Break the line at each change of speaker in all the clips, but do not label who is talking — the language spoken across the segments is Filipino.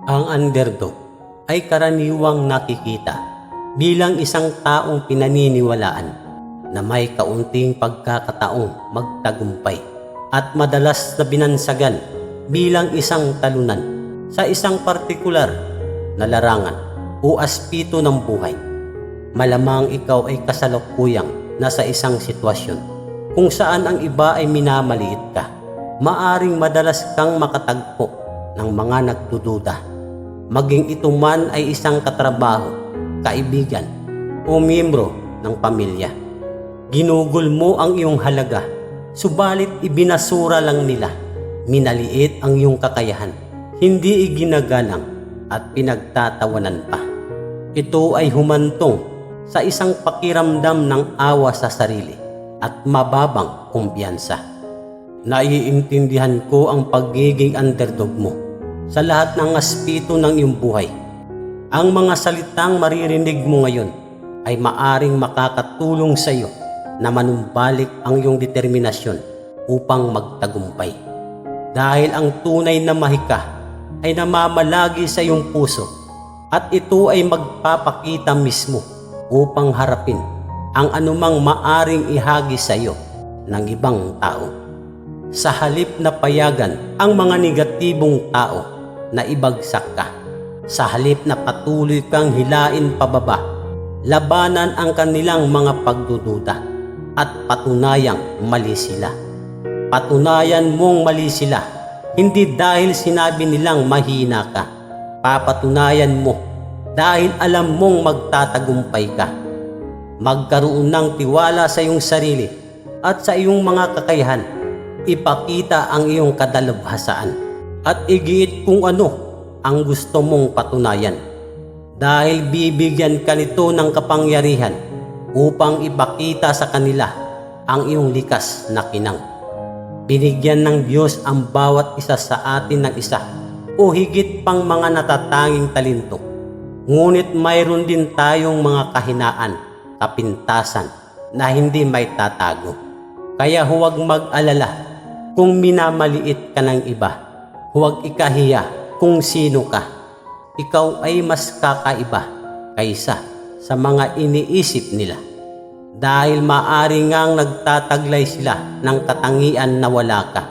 Ang underdog ay karaniwang nakikita bilang isang taong pinaniniwalaan na may kaunting pagkakataong magtagumpay at madalas na binansagan bilang isang talunan sa isang partikular na larangan o aspeto ng buhay. Malamang ikaw ay kasalukuyang nasa isang sitwasyon kung saan ang iba ay minamaliit ka. Maaring madalas kang makatagpo ng mga nagdududa, maging ito man ay isang katrabaho, kaibigan o miyembro ng pamilya. Ginugol mo ang iyong halaga, subalit ibinasura lang nila. Minaliit ang iyong kakayahan, hindi iginagalang at pinagtatawanan pa. Ito ay humantong sa isang pakiramdam ng awa sa sarili at mababang kumpiyansa. Naiintindihan ko ang pagiging underdog mo sa lahat ng aspeto ng iyong buhay. Ang mga salitang maririnig mo ngayon ay maaring makakatulong sa iyo na manumbalik ang iyong determinasyon upang magtagumpay. Dahil ang tunay na mahika ay namamalagi sa iyong puso at ito ay magpapakita mismo upang harapin ang anumang maaring ihagi sa iyo ng ibang tao. Sa halip na payagan ang mga negatibong tao na ibagsak ka, sa halip na patuloy kang hilain pababa, labanan ang kanilang mga pagdududa at patunayang mali sila. Patunayan mong mali sila, hindi dahil sinabi nilang mahina ka. Papatunayan mo dahil alam mong magtatagumpay ka. Magkaroon ng tiwala sa iyong sarili at sa iyong mga kakayahan. Ipakita ang iyong kadalubhasaan at igiit kung ano ang gusto mong patunayan. Dahil bibigyan ka nito ng kapangyarihan upang ipakita sa kanila ang iyong likas na kinang. Binigyan ng Diyos ang bawat isa sa atin ng isa o higit pang mga natatanging talento. Ngunit mayroon din tayong mga kahinaan, kapintasan na hindi may tatago. Kaya huwag mag-alala kung minamaliit ka ng iba. Huwag ikahiya kung sino ka. Ikaw ay mas kakaiba kaysa sa mga iniisip nila. Dahil maaari ngang nagtataglay sila ng katangian na wala ka.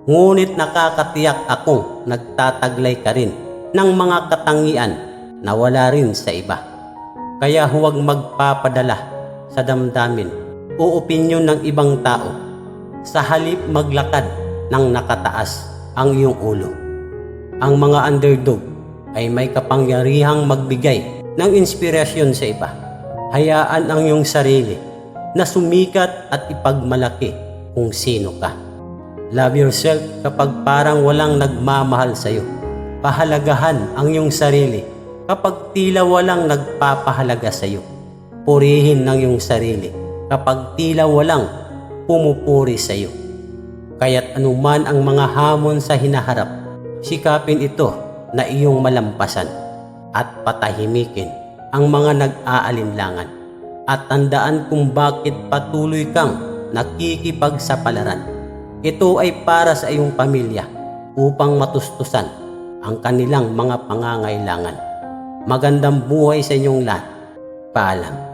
Ngunit nakakatiyak akong nagtataglay ka rin ng mga katangian na wala rin sa iba. Kaya huwag magpapadala sa damdamin o opinyon ng ibang tao. Sa halip maglakad ng nakataas ang iyong ulo. Ang mga underdog ay may kapangyarihang magbigay ng inspirasyon sa iba. Hayaan ang iyong sarili na sumikat at ipagmalaki kung sino ka. Love yourself kapag parang walang nagmamahal sa iyo. Pahalagahan ang iyong sarili kapag tila walang nagpapahalaga sa iyo. Purihin ang iyong sarili kapag tila walang pumupuri sa iyo. Kaya't anuman ang mga hamon sa hinaharap, sikapin ito na iyong malampasan at patahimikin ang mga nag-aalinlangan at tandaan kung bakit patuloy kang nakikipagsapalaran. Ito ay para sa iyong pamilya upang matustusan ang kanilang mga pangangailangan. Magandang buhay sa inyong lahat. Paalam.